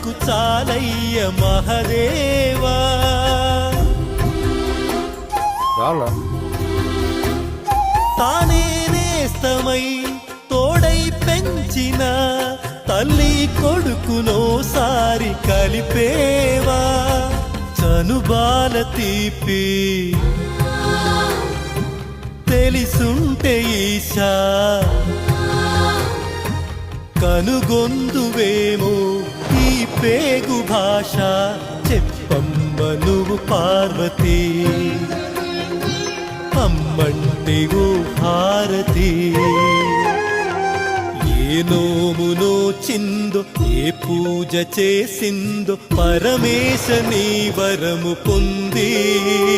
బ్రతుకు చాలయ్య మహదేవా. తానే నేస్తమై తోడై పెంచిన తల్లి కొడుకునోసారి కలిపేవా. చనుబాల తీపి తెలిసుంటే ఈశా కనుగొందువేమో ఈ పేగు భాష. చెప్పమ్మ నువ్వు పార్వతి, అమ్మంటే ఓ హారతి. ఏ నోమునో చిందో ఏ పూజ చేసిందో పరమేశ నీ వరము పొంది